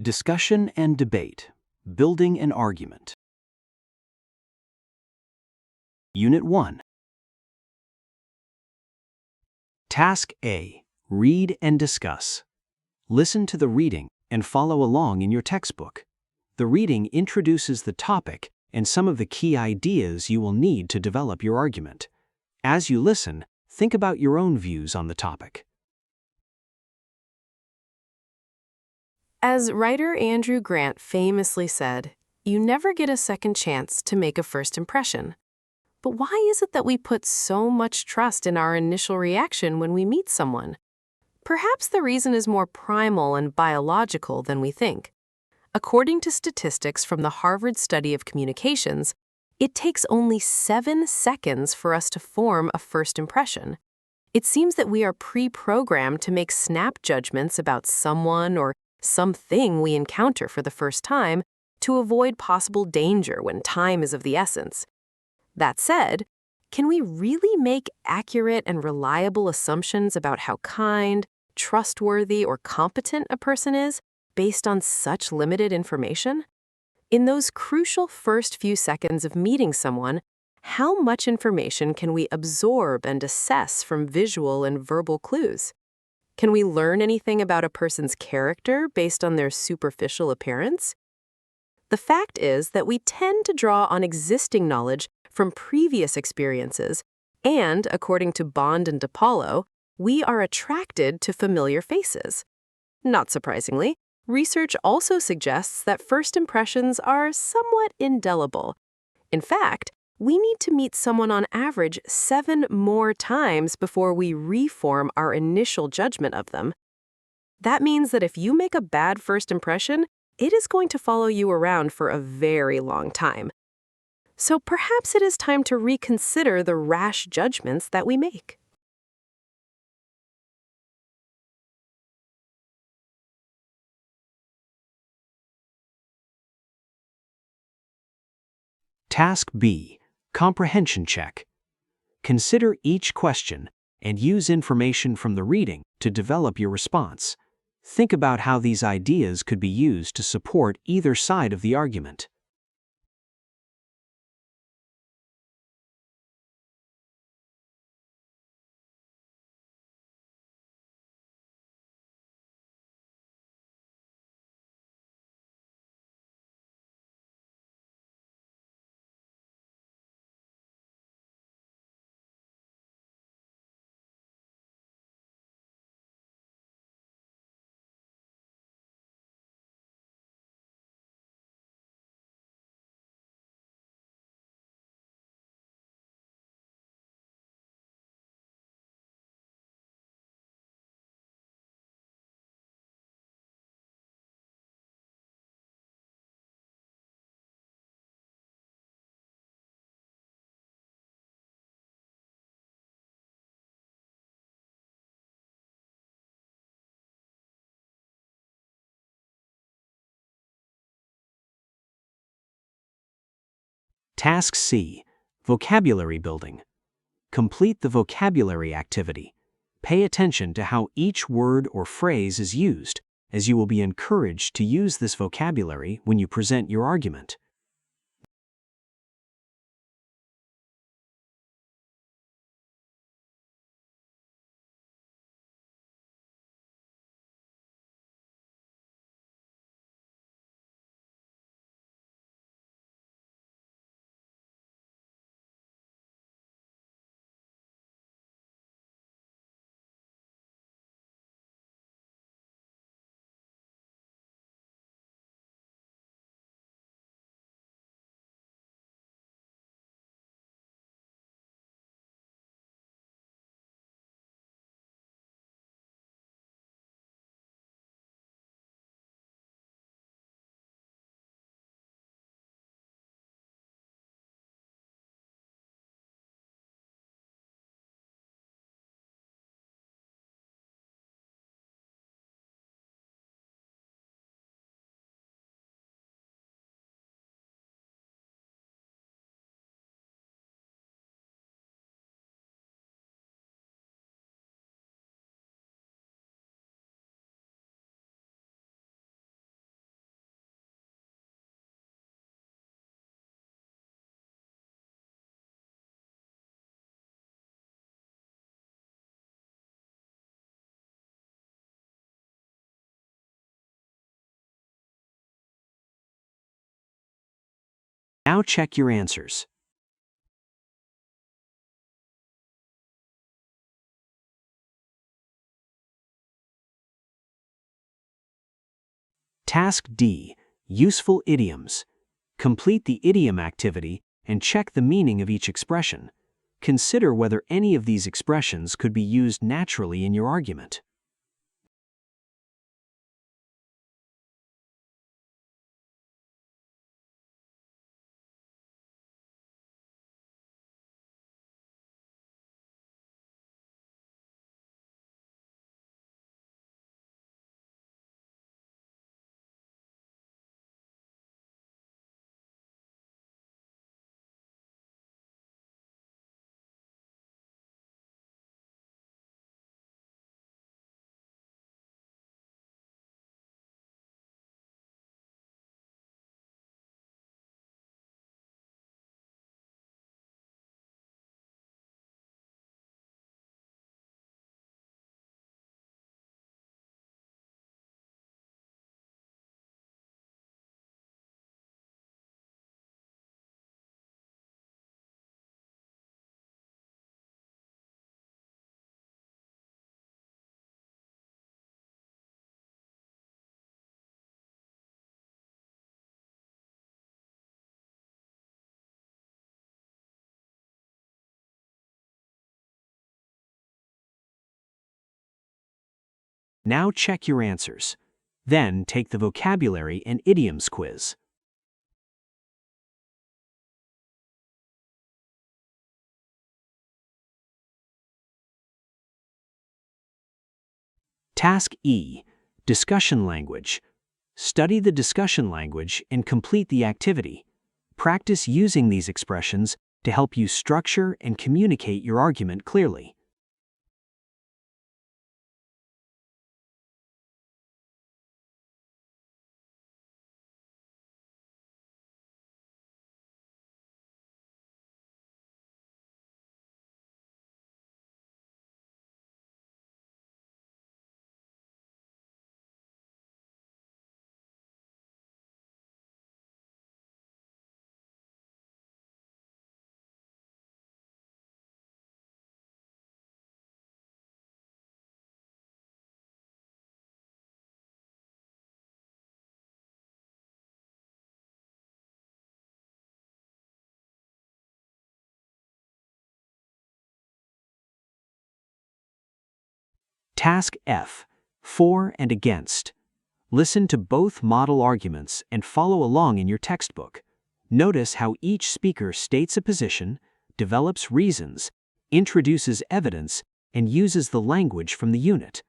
Discussion and debate. Building an argument. Unit 1. Task A. Read and discuss. Listen to the reading and follow along in your textbook. The reading introduces the topic and some of the key ideas you will need to develop your argument. As you listen, think about your own views on the topic. As writer Andrew Grant famously said, "You never get a second chance to make a first impression." But why is it that we put so much trust in our initial reaction when we meet someone? Perhaps the reason is more primal and biological than we think. According to statistics from the Harvard Study of Communications, it takes only 7 seconds for us to form a first impression. It seems that we are pre-programmed to make snap judgments about someone or something we encounter for the first time to avoid possible danger when time is of the essence. That said, can we really make accurate and reliable assumptions about how kind, trustworthy, or competent a person is based on such limited information? In those crucial first few seconds of meeting someone, how much information can we absorb and assess from visual and verbal clues? Can we learn anything about a person's character based on their superficial appearance? The fact is that we tend to draw on existing knowledge from previous experiences, and, according to Bond and DiPaolo, we are attracted to familiar faces. Not surprisingly, research also suggests that first impressions are somewhat indelible. In fact, we need to meet someone on average 7 more times before we reform our initial judgment of them. That means that if you make a bad first impression, it is going to follow you around for a very long time. So perhaps it is time to reconsider the rash judgments that we make. Task B. Comprehension check. Consider each question and use information from the reading to develop your response. Think about how these ideas could be used to support either side of the argument. Task C. Vocabulary building. Complete the vocabulary activity. Pay attention to how each word or phrase is used, as you will be encouraged to use this vocabulary when you present your argument. Now check your answers. Task D. Useful idioms. Complete the idiom activity and check the meaning of each expression. Consider whether any of these expressions could be used naturally in your argument. Now check your answers. Then take the vocabulary and idioms quiz. Task E. Discussion language. Study the discussion language and complete the activity. Practice using these expressions to help you structure and communicate your argument clearly. Task F. For and against. Listen to both model arguments and follow along in your textbook. Notice how each speaker states a position, develops reasons, introduces evidence, and uses the language from the unit.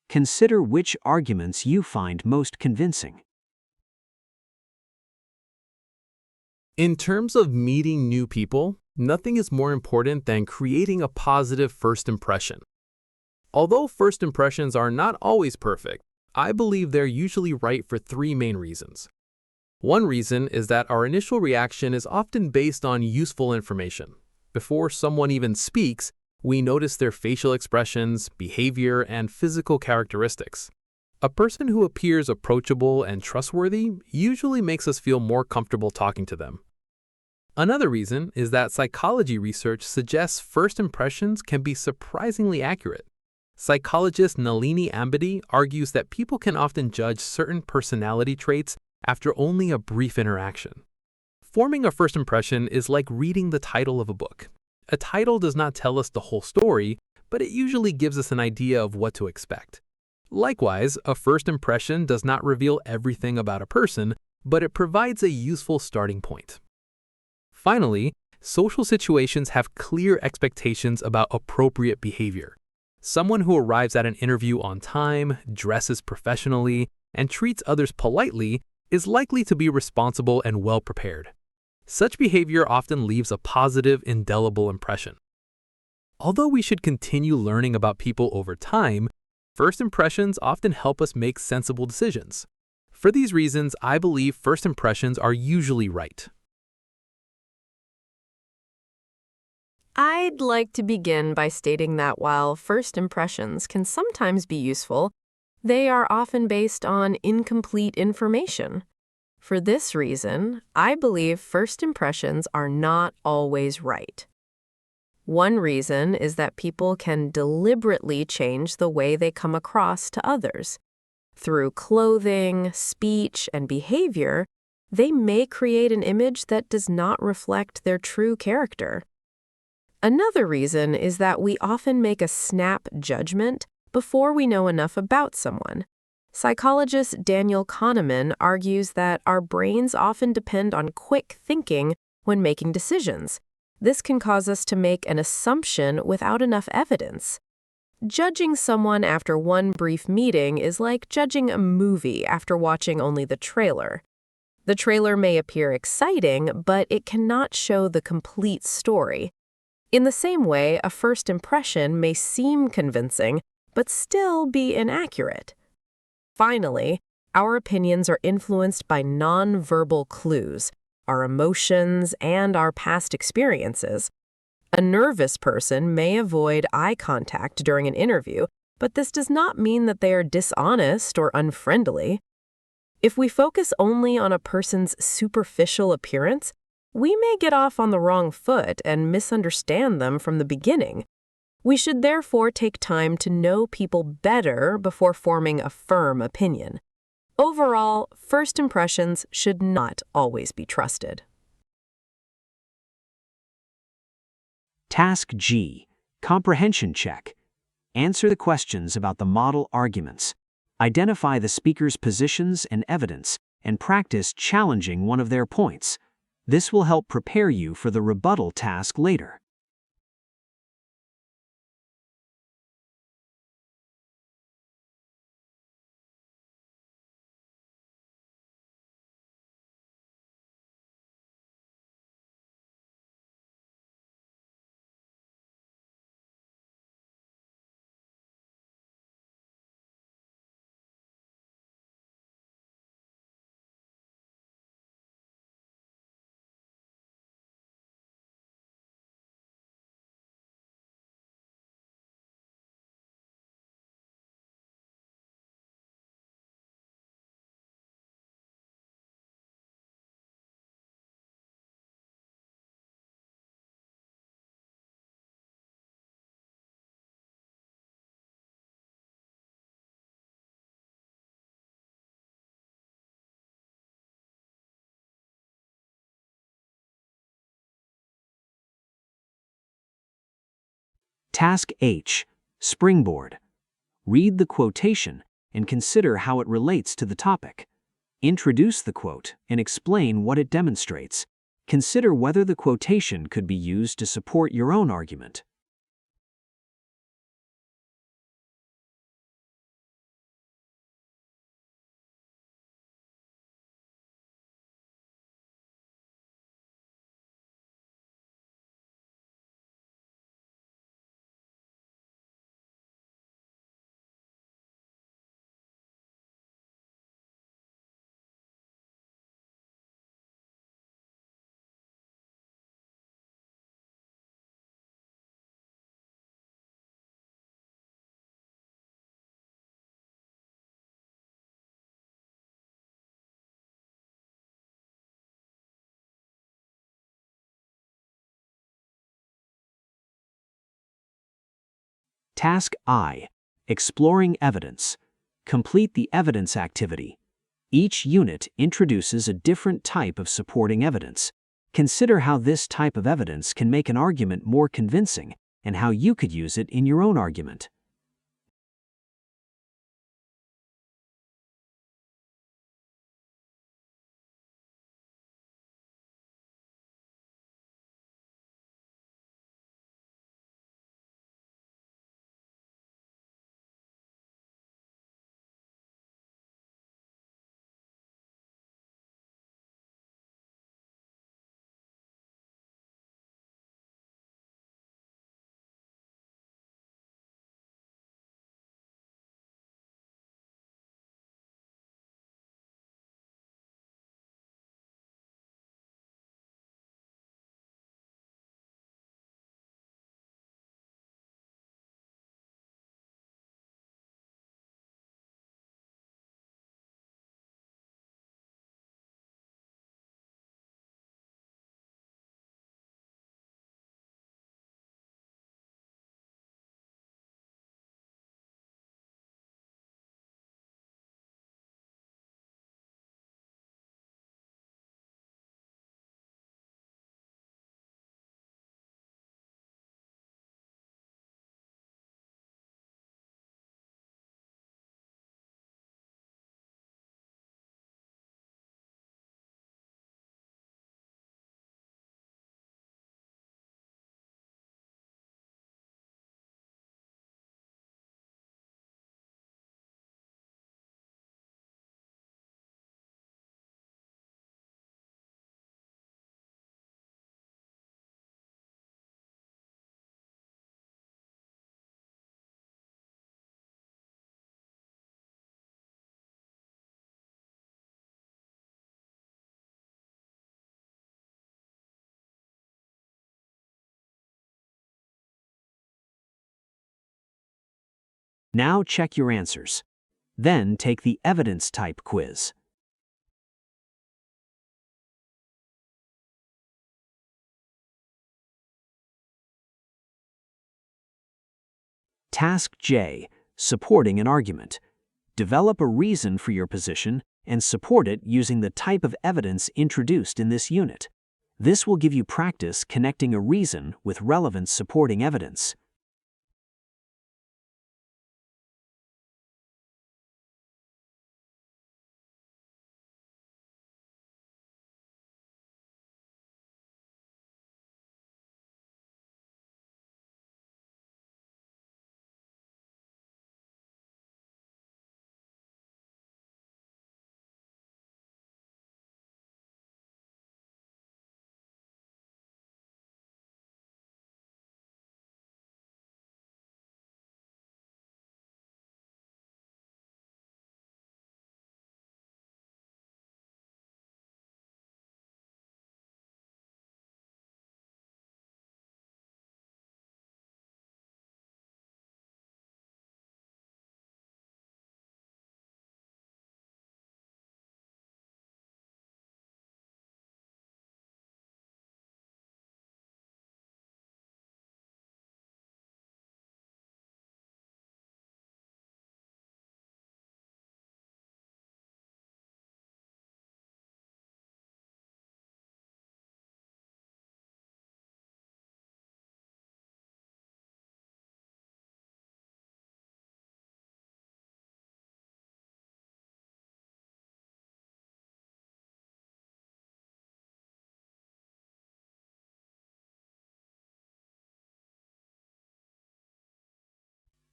Consider which arguments you find most convincing. In terms of meeting new people, nothing is more important than creating a positive first impression. Although first impressions are not always perfect, I believe they're usually right for three main reasons. One reason is that our initial reaction is often based on useful information. Before someone even speaks, we notice their facial expressions, behavior, and physical characteristics. A person who appears approachable and trustworthy usually makes us feel more comfortable talking to them. Another reason is that psychology research suggests first impressions can be surprisingly accurate. Psychologist Nalini Ambady argues that people can often judge certain personality traits after only a brief interaction. Forming a first impression is like reading the title of a book. A title does not tell us the whole story, but it usually gives us an idea of what to expect. Likewise, a first impression does not reveal everything about a person, but it provides a useful starting point. Finally, social situations have clear expectations about appropriate behavior. Someone who arrives at an interview on time, dresses professionally, and treats others politely is likely to be responsible and well-prepared. Such behavior often leaves a positive, indelible impression. Although we should continue learning about people over time, first impressions often help us make sensible decisions. For these reasons, I believe first impressions are usually right. I'd like to begin by stating that while first impressions can sometimes be useful, they are often based on incomplete information. For this reason, I believe first impressions are not always right. One reason is that people can deliberately change the way they come across to others. Through clothing, speech, and behavior, they may create an image that does not reflect their true character. Another reason is that we often make a snap judgment before we know enough about someone. Psychologist Daniel Kahneman argues that our brains often depend on quick thinking when making decisions. This can cause us to make an assumption without enough evidence. Judging someone after one brief meeting is like judging a movie after watching only the trailer. The trailer may appear exciting, but it cannot show the complete story. In the same way, a first impression may seem convincing, but still be inaccurate. Finally, our opinions are influenced by nonverbal clues, our emotions, and our past experiences. A nervous person may avoid eye contact during an interview, but this does not mean that they are dishonest or unfriendly. If we focus only on a person's superficial appearance, we may get off on the wrong foot and misunderstand them from the beginning. We should therefore take time to know people better before forming a firm opinion. Overall, first impressions should not always be trusted. Task G. Comprehension check. Answer the questions about the model arguments. Identify the speaker's positions and evidence, and practice challenging one of their points. This will help prepare you for the rebuttal task later. Task H. Springboard. Read the quotation and consider how it relates to the topic. Introduce the quote and explain what it demonstrates. Consider whether the quotation could be used to support your own argument. Task I. Exploring evidence. Complete the evidence activity. Each unit introduces a different type of supporting evidence. Consider how this type of evidence can make an argument more convincing and how you could use it in your own argument. Now check your answers. Then take the evidence type quiz. Task J, supporting an argument. Develop a reason for your position and support it using the type of evidence introduced in this unit. This will give you practice connecting a reason with relevant supporting evidence.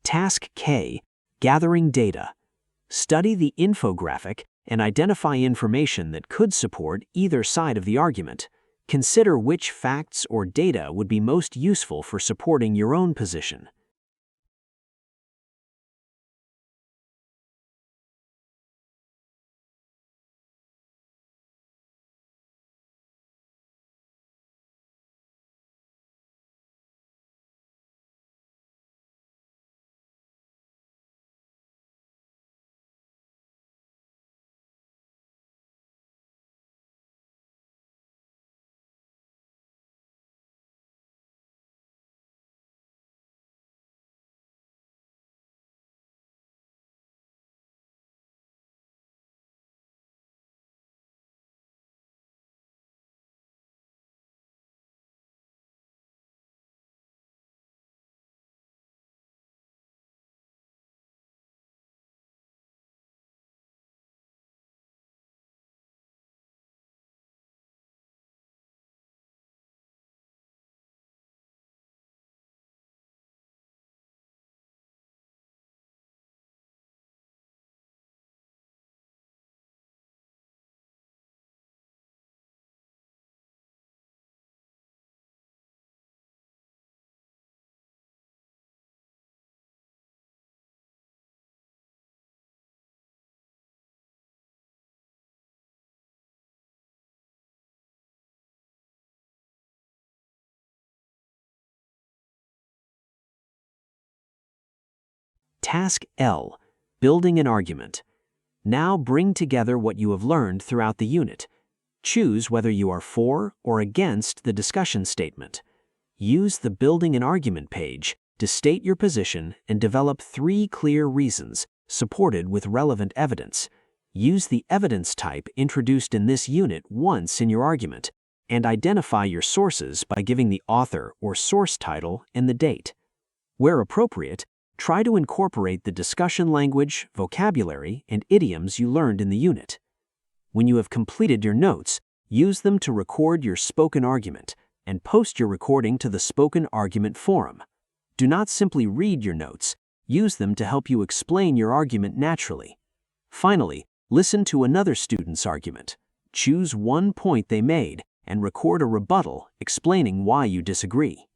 Task K, gathering data. Study the infographic and identify information that could support either side of the argument. Consider which facts or data would be most useful for supporting your own position. Task L, building an argument. Now bring together what you have learned throughout the unit. Choose whether you are for or against the discussion statement. Use the Building an Argument page to state your position and develop 3 clear reasons supported with relevant evidence. Use the evidence type introduced in this unit once in your argument, and identify your sources by giving the author or source title and the date. Where appropriate, try to incorporate the discussion language, vocabulary, and idioms you learned in the unit. When you have completed your notes, use them to record your spoken argument and post your recording to the Spoken Argument Forum. Do not simply read your notes, use them to help you explain your argument naturally. Finally, listen to another student's argument. Choose one point they made and record a rebuttal explaining why you disagree.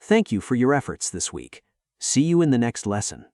Thank you for your efforts this week. See you in the next lesson.